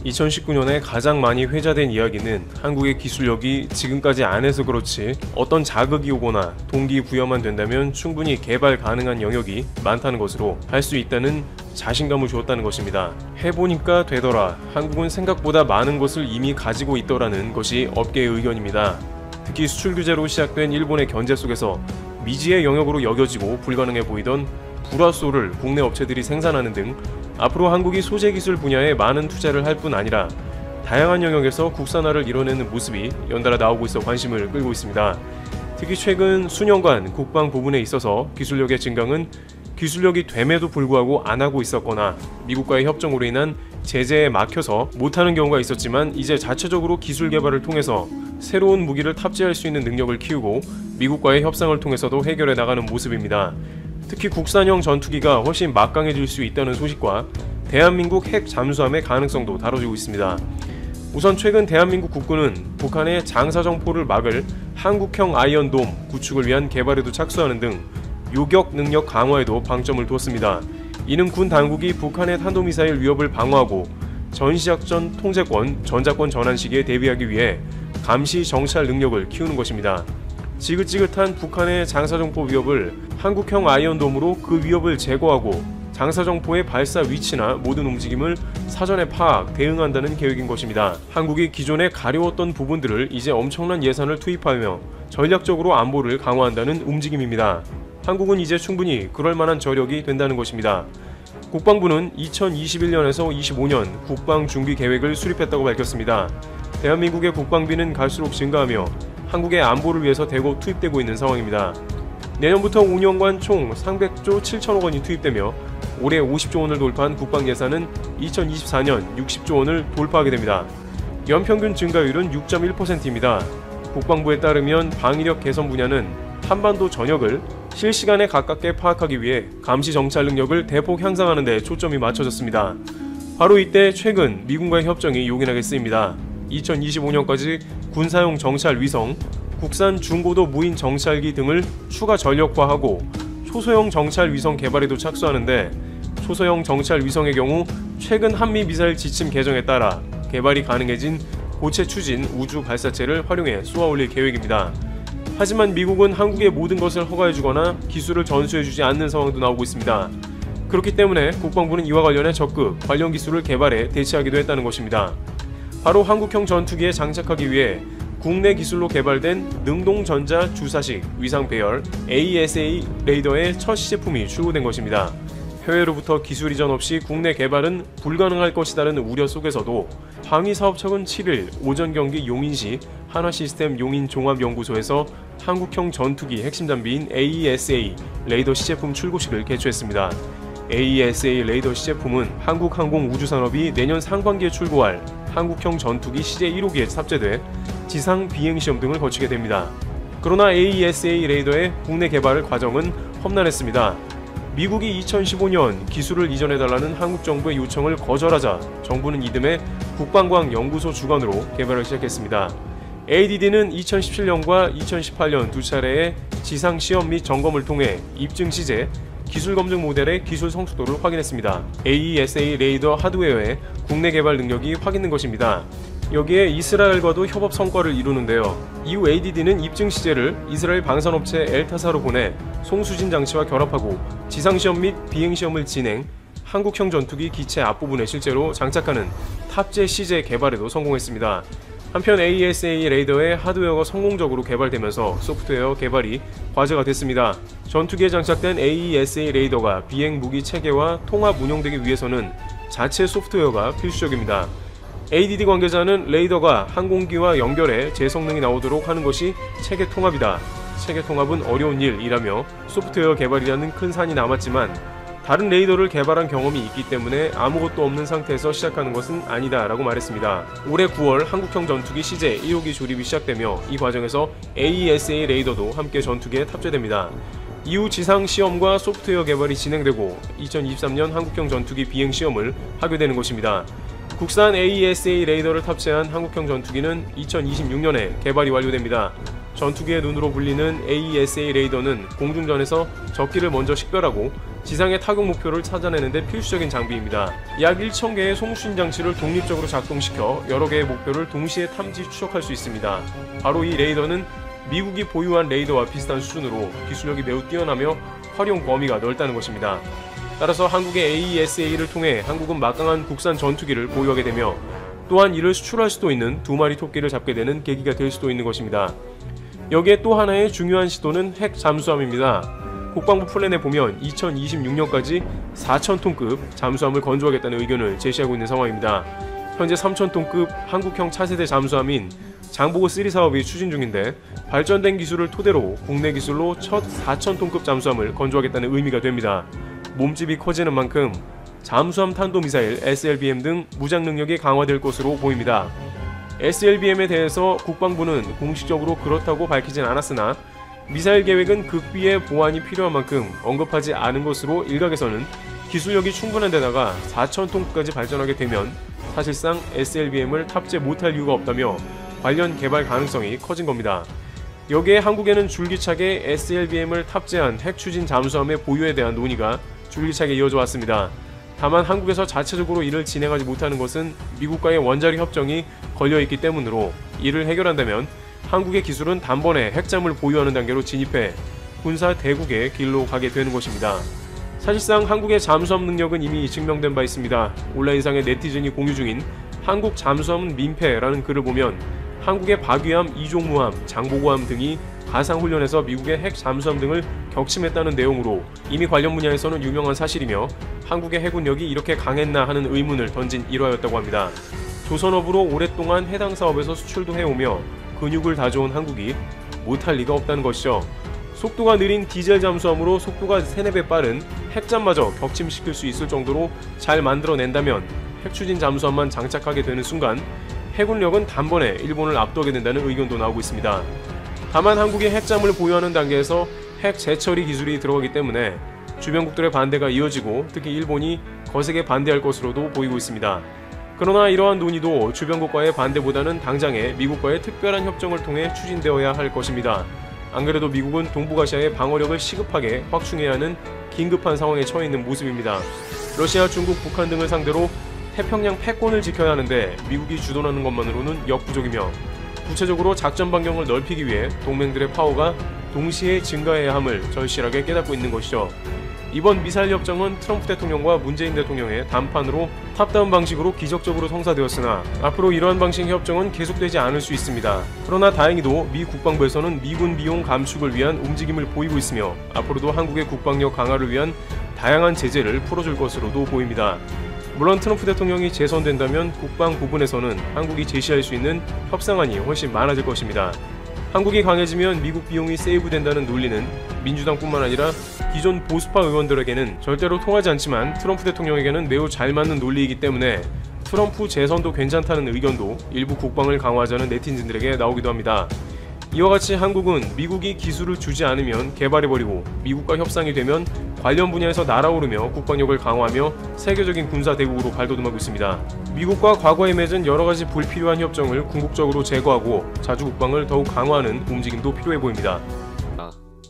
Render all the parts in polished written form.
2019년에 가장 많이 회자된 이야기는 한국의 기술력이 지금까지 안 해서 그렇지 어떤 자극이 오거나 동기부여만 된다면 충분히 개발 가능한 영역이 많다는 것으로 할 수 있다는 자신감을 주었다는 것입니다. 해보니까 되더라. 한국은 생각보다 많은 것을 이미 가지고 있더라는 것이 업계의 의견입니다. 특히 수출 규제로 시작된 일본의 견제 속에서 미지의 영역으로 여겨지고 불가능해 보이던 불화소를 국내 업체들이 생산하는 등 앞으로 한국이 소재 기술 분야에 많은 투자를 할 뿐 아니라 다양한 영역에서 국산화를 이뤄내는 모습이 연달아 나오고 있어 관심을 끌고 있습니다. 특히 최근 수년간 국방 부분에 있어서 기술력의 증강은 기술력이 됨에도 불구하고 안 하고 있었거나 미국과의 협정으로 인한 제재에 막혀서 못하는 경우가 있었지만 이제 자체적으로 기술 개발을 통해서 새로운 무기를 탑재할 수 있는 능력을 키우고 미국과의 협상을 통해서도 해결해 나가는 모습입니다. 특히 국산형 전투기가 훨씬 막강해질 수 있다는 소식과 대한민국 핵 잠수함의 가능성도 다뤄지고 있습니다. 우선 최근 대한민국 국군은 북한의 장사정포를 막을 한국형 아이언돔 구축을 위한 개발에도 착수하는 등 요격 능력 강화에도 방점을 두었습니다. 이는 군 당국이 북한의 탄도미사일 위협을 방어하고 전시작전 통제권, 전자권 전환 시기에 대비하기 위해 감시 정찰 능력을 키우는 것입니다. 지긋지긋한 북한의 장사정포 위협을 한국형 아이언돔으로 그 위협을 제거하고 장사정포의 발사 위치나 모든 움직임을 사전에 파악, 대응한다는 계획인 것입니다. 한국이 기존에 가려웠던 부분들을 이제 엄청난 예산을 투입하며 전략적으로 안보를 강화한다는 움직임입니다. 한국은 이제 충분히 그럴 만한 저력이 된다는 것입니다. 국방부는 2021년에서 25년 국방준비 계획을 수립했다고 밝혔습니다. 대한민국의 국방비는 갈수록 증가하며 한국의 안보를 위해서 대거 투입되고 있는 상황입니다. 내년부터 5년간 총 300조 7천억 원이 투입되며 올해 50조 원을 돌파한 국방 예산은 2024년 60조 원을 돌파하게 됩니다. 연평균 증가율은 6.1%입니다. 국방부에 따르면 방위력 개선 분야는 한반도 전역을 실시간에 가깝게 파악하기 위해 감시 정찰 능력을 대폭 향상하는 데 초점이 맞춰졌습니다. 바로 이때 최근 미군과의 협정이 요긴하게 쓰입니다. 2025년까지 군사용 정찰 위성, 국산 중고도 무인 정찰기 등을 추가 전력화하고 초소형 정찰 위성 개발에도 착수하는데 초소형 정찰 위성의 경우 최근 한미 미사일 지침 개정에 따라 개발이 가능해진 고체 추진 우주 발사체를 활용해 쏘아올릴 계획입니다. 하지만 미국은 한국의 모든 것을 허가해주거나 기술을 전수해주지 않는 상황도 나오고 있습니다. 그렇기 때문에 국방부는 이와 관련해 적극 관련 기술을 개발해 대체하기도 했다는 것입니다. 바로 한국형 전투기에 장착하기 위해 국내 기술로 개발된 능동전자 주사식 위상 배열 AESA 레이더의 첫 시제품이 출고된 것입니다. 해외로부터 기술 이전 없이 국내 개발은 불가능할 것이라는 우려 속에서도 방위사업청은 7일 오전 경기 용인시 한화시스템 용인종합연구소에서 한국형 전투기 핵심 장비인 AESA 레이더 시제품 출고식을 개최했습니다. AESA 레이더 시제품은 한국항공우주산업이 내년 상반기에 출고할 한국형 전투기 시제 1호기에 탑재돼 지상 비행시험 등을 거치게 됩니다. 그러나 AESA 레이더의 국내 개발 과정은 험난했습니다. 미국이 2015년 기술을 이전해달라는 한국 정부의 요청을 거절하자 정부는 이듬해 국방과학연구소 주관으로 개발을 시작했습니다. ADD는 2017년과 2018년 두 차례의 지상 시험 및 점검을 통해 입증 시제, 기술 검증 모델의 기술 성숙도를 확인했습니다. AESA 레이더 하드웨어의 국내 개발 능력이 확인된 것입니다. 여기에 이스라엘과도 협업 성과를 이루는데요. 이후 ADD는 입증 시제를 이스라엘 방산업체 엘타사로 보내 송수진 장치와 결합하고 지상시험 및 비행시험을 진행, 한국형 전투기 기체 앞부분에 실제로 장착하는 탑재 시제 개발에도 성공했습니다. 한편 AESA 레이더의 하드웨어가 성공적으로 개발되면서 소프트웨어 개발이 과제가 됐습니다. 전투기에 장착된 AESA 레이더가 비행 무기 체계와 통합 운용되기 위해서는 자체 소프트웨어가 필수적입니다. ADD 관계자는 레이더가 항공기와 연결해 제 성능이 나오도록 하는 것이 체계 통합이다. 체계 통합은 어려운 일이라며 소프트웨어 개발이라는 큰 산이 남았지만 다른 레이더를 개발한 경험이 있기 때문에 아무것도 없는 상태에서 시작하는 것은 아니다 라고 말했습니다. 올해 9월 한국형 전투기 시제 1호기 조립이 시작되며 이 과정에서 AESA 레이더도 함께 전투기에 탑재됩니다. 이후 지상 시험과 소프트웨어 개발이 진행되고 2023년 한국형 전투기 비행 시험을 하게 되는 것입니다. 국산 AESA 레이더를 탑재한 한국형 전투기는 2026년에 개발이 완료됩니다. 전투기의 눈으로 불리는 AESA 레이더는 공중전에서 적기를 먼저 식별하고 지상의 타격 목표를 찾아내는 데 필수적인 장비입니다. 약 1000개의 송수신 장치를 독립적으로 작동시켜 여러 개의 목표를 동시에 탐지 추적할 수 있습니다. 바로 이 레이더는 미국이 보유한 레이더와 비슷한 수준으로 기술력이 매우 뛰어나며 활용 범위가 넓다는 것입니다. 따라서 한국의 AESA를 통해 한국은 막강한 국산 전투기를 보유하게 되며 또한 이를 수출할 수도 있는 두 마리 토끼를 잡게 되는 계기가 될 수도 있는 것입니다. 여기에 또 하나의 중요한 시도는 핵 잠수함입니다. 국방부 플랜에 보면 2026년까지 4,000톤급 잠수함을 건조하겠다는 의견을 제시하고 있는 상황입니다. 현재 3,000톤급 한국형 차세대 잠수함인 장보고3 사업이 추진 중인데 발전된 기술을 토대로 국내 기술로 첫 4,000톤급 잠수함을 건조하겠다는 의미가 됩니다. 몸집이 커지는 만큼 잠수함 탄도미사일 SLBM 등 무장 능력이 강화될 것으로 보입니다. SLBM에 대해서 국방부는 공식적으로 그렇다고 밝히진 않았으나 미사일 계획은 극비의 보완이 필요한 만큼 언급하지 않은 것으로 일각에서는 기술력이 충분한 데다가 4,000톤급까지 발전하게 되면 사실상 SLBM을 탑재 못할 이유가 없다며 관련 개발 가능성이 커진 겁니다. 여기에 한국에는 줄기차게 SLBM을 탑재한 핵 추진 잠수함의 보유에 대한 논의가 줄기차게 이어져 왔습니다. 다만 한국에서 자체적으로 이를 진행하지 못하는 것은 미국과의 원자력 협정이 걸려있기 때문으로 이를 해결한다면 한국의 기술은 단번에 핵잠을 보유하는 단계로 진입해 군사 대국의 길로 가게 되는 것입니다. 사실상 한국의 잠수함 능력은 이미 증명된 바 있습니다. 온라인상의 네티즌이 공유 중인 한국 잠수함은 민폐라는 글을 보면 한국의 박위함, 이종무함, 장보고함 등이 가상훈련에서 미국의 핵 잠수함 등을 격침했다는 내용으로 이미 관련 분야에서는 유명한 사실이며 한국의 해군력이 이렇게 강했나 하는 의문을 던진 일화였다고 합니다. 조선업으로 오랫동안 해당 사업에서 수출도 해오며 근육을 다져온 한국이 못할 리가 없다는 것이죠. 속도가 느린 디젤 잠수함으로 속도가 3-4배 빠른 핵잠마저 격침시킬 수 있을 정도로 잘 만들어낸다면 핵추진 잠수함만 장착하게 되는 순간 해군력은 단번에 일본을 압도하게 된다는 의견도 나오고 있습니다. 다만 한국이 핵잠을 보유하는 단계에서 핵 재처리 기술이 들어가기 때문에 주변국들의 반대가 이어지고 특히 일본이 거세게 반대할 것으로도 보이고 있습니다. 그러나 이러한 논의도 주변국과의 반대보다는 당장에 미국과의 특별한 협정을 통해 추진되어야 할 것입니다. 안 그래도 미국은 동북아시아의 방어력을 시급하게 확충해야 하는 긴급한 상황에 처해 있는 모습입니다. 러시아, 중국, 북한 등을 상대로 태평양 패권을 지켜야 하는데 미국이 주도하는 것만으로는 역부족이며 구체적으로 작전 반경을 넓히기 위해 동맹들의 파워가 동시에 증가해야 함을 절실하게 깨닫고 있는 것이죠. 이번 미사일 협정은 트럼프 대통령과 문재인 대통령의 담판으로 탑다운 방식으로 기적적으로 성사되었으나 앞으로 이러한 방식의 협정은 계속되지 않을 수 있습니다. 그러나 다행히도 미 국방부에서는 미군 비용 감축을 위한 움직임을 보이고 있으며 앞으로도 한국의 국방력 강화를 위한 다양한 제재를 풀어줄 것으로도 보입니다. 물론 트럼프 대통령이 재선된다면 국방 부분에서는 한국이 제시할 수 있는 협상안이 훨씬 많아질 것입니다. 한국이 강해지면 미국 비용이 세이브된다는 논리는 민주당뿐만 아니라 기존 보수파 의원들에게는 절대로 통하지 않지만 트럼프 대통령에게는 매우 잘 맞는 논리이기 때문에 트럼프 재선도 괜찮다는 의견도 일부 국방을 강화하자는 네티즌들에게 나오기도 합니다. 이와 같이 한국은 미국이 기술을 주지 않으면 개발해버리고 미국과 협상이 되면 관련 분야에서 날아오르며 국방력을 강화하며 세계적인 군사 대국으로 발돋움하고 있습니다. 미국과 과거에 맺은 여러가지 불필요한 협정을 궁극적으로 제거하고 자주 국방을 더욱 강화하는 움직임도 필요해 보입니다.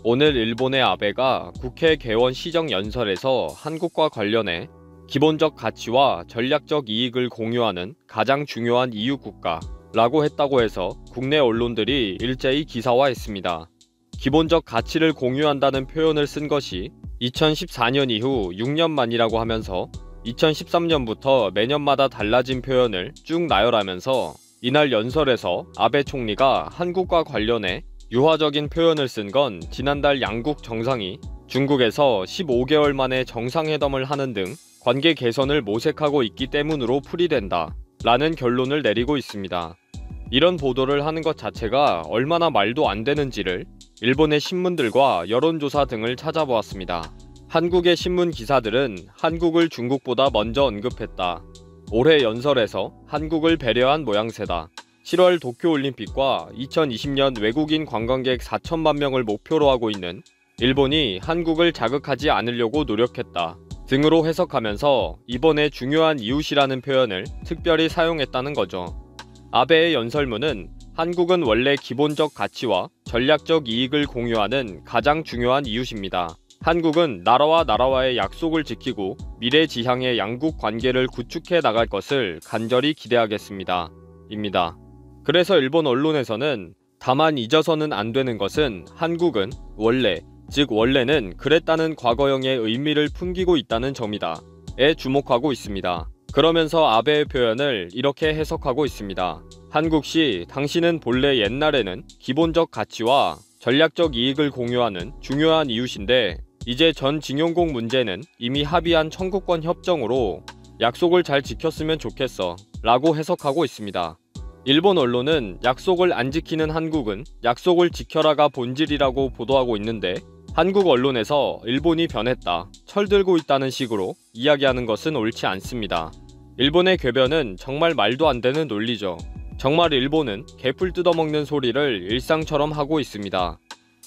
오늘 일본의 아베가 국회 개원 시정연설에서 한국과 관련해 기본적 가치와 전략적 이익을 공유하는 가장 중요한 이웃국가 라고 했다고 해서 국내 언론들이 일제히 기사화했습니다. 기본적 가치를 공유한다는 표현을 쓴 것이 2014년 이후 6년 만이라고 하면서 2013년부터 매년마다 달라진 표현을 쭉 나열하면서 이날 연설에서 아베 총리가 한국과 관련해 유화적인 표현을 쓴 건 지난달 양국 정상이 중국에서 15개월 만에 정상회담을 하는 등 관계 개선을 모색하고 있기 때문으로 풀이된다 라는 결론을 내리고 있습니다. 이런 보도를 하는 것 자체가 얼마나 말도 안 되는지를 일본의 신문들과 여론조사 등을 찾아보았습니다. 한국의 신문 기사들은 한국을 중국보다 먼저 언급했다. 올해 연설에서 한국을 배려한 모양새다. 7월 도쿄올림픽과 2020년 외국인 관광객 4천만 명을 목표로 하고 있는 일본이 한국을 자극하지 않으려고 노력했다 등으로 해석하면서 이번에 중요한 이웃이라는 표현을 특별히 사용했다는 거죠. 아베의 연설문은 한국은 원래 기본적 가치와 전략적 이익을 공유하는 가장 중요한 이웃입니다. 한국은 나라와 나라와의 약속을 지키고 미래 지향의 양국 관계를 구축해 나갈 것을 간절히 기대하겠습니다. 입니다. 그래서 일본 언론에서는 다만 잊어서는 안 되는 것은 한국은 원래, 즉 원래는 그랬다는 과거형의 의미를 풍기고 있다는 점이다. 에 주목하고 있습니다. 그러면서 아베의 표현을 이렇게 해석하고 있습니다. 한국시 당신은 본래 옛날에는 기본적 가치와 전략적 이익을 공유하는 중요한 이웃인데 이제 전 징용공 문제는 이미 합의한 청구권 협정으로 약속을 잘 지켰으면 좋겠어 라고 해석하고 있습니다. 일본 언론은 약속을 안 지키는 한국은 약속을 지켜라가 본질이라고 보도하고 있는데 한국 언론에서 일본이 변했다, 철들고 있다는 식으로 이야기하는 것은 옳지 않습니다. 일본의 궤변은 정말 말도 안 되는 논리죠. 정말 일본은 개풀 뜯어먹는 소리를 일상처럼 하고 있습니다.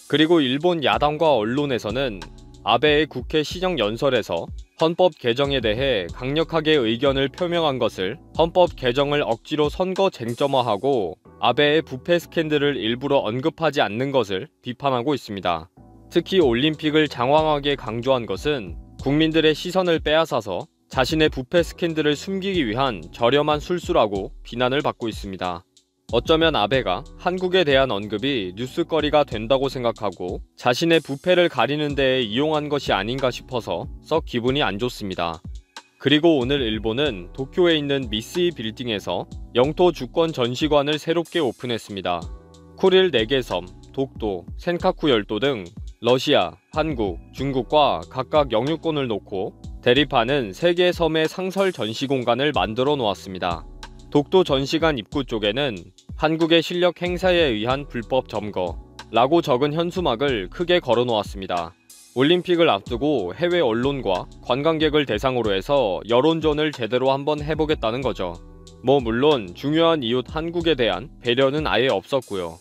그리고 일본 야당과 언론에서는 아베의 국회 시정연설에서 헌법 개정에 대해 강력하게 의견을 표명한 것을 헌법 개정을 억지로 선거 쟁점화하고 아베의 부패 스캔들을 일부러 언급하지 않는 것을 비판하고 있습니다. 특히 올림픽을 장황하게 강조한 것은 국민들의 시선을 빼앗아서 자신의 부패 스캔들을 숨기기 위한 저렴한 술수라고 비난을 받고 있습니다. 어쩌면 아베가 한국에 대한 언급이 뉴스거리가 된다고 생각하고 자신의 부패를 가리는 데에 이용한 것이 아닌가 싶어서 썩 기분이 안 좋습니다. 그리고 오늘 일본은 도쿄에 있는 미쓰이 빌딩에서 영토 주권 전시관을 새롭게 오픈했습니다. 쿠릴 4개 섬, 독도, 센카쿠 열도 등 러시아, 한국, 중국과 각각 영유권을 놓고 대립하는 3개 섬의 상설 전시 공간을 만들어 놓았습니다. 독도 전시관 입구 쪽에는 한국의 실력 행사에 의한 불법 점거 라고 적은 현수막을 크게 걸어 놓았습니다. 올림픽을 앞두고 해외 언론과 관광객을 대상으로 해서 여론전을 제대로 한번 해보겠다는 거죠. 물론 중요한 이웃 한국에 대한 배려는 아예 없었고요.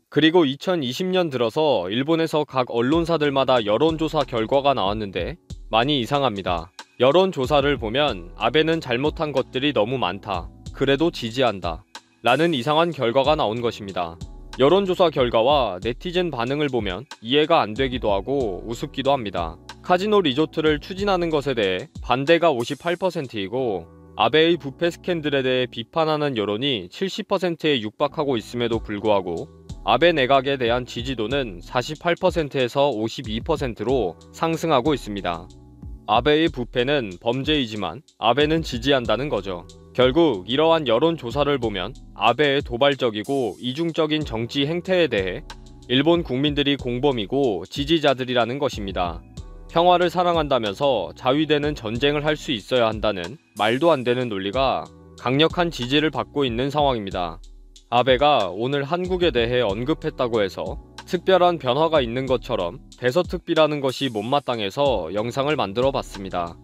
그리고 2020년 들어서 일본에서 각 언론사들마다 여론조사 결과가 나왔는데 많이 이상합니다. 여론조사를 보면 아베는 잘못한 것들이 너무 많다, 그래도 지지한다 라는 이상한 결과가 나온 것입니다. 여론조사 결과와 네티즌 반응을 보면 이해가 안 되기도 하고 우습기도 합니다. 카지노 리조트를 추진하는 것에 대해 반대가 58%이고 아베의 부패 스캔들에 대해 비판하는 여론이 70%에 육박하고 있음에도 불구하고 아베 내각에 대한 지지도는 48%에서 52%로 상승하고 있습니다. 아베의 부패는 범죄이지만 아베는 지지한다는 거죠. 결국 이러한 여론조사를 보면 아베의 도발적이고 이중적인 정치 행태에 대해 일본 국민들이 공범이고 지지자들이라는 것입니다. 평화를 사랑한다면서 자위되는 전쟁을 할 수 있어야 한다는 말도 안 되는 논리가 강력한 지지를 받고 있는 상황입니다. 아베가 오늘 한국에 대해 언급했다고 해서 특별한 변화가 있는 것처럼 대서특비라는 것이 못마땅해서 영상을 만들어 봤습니다.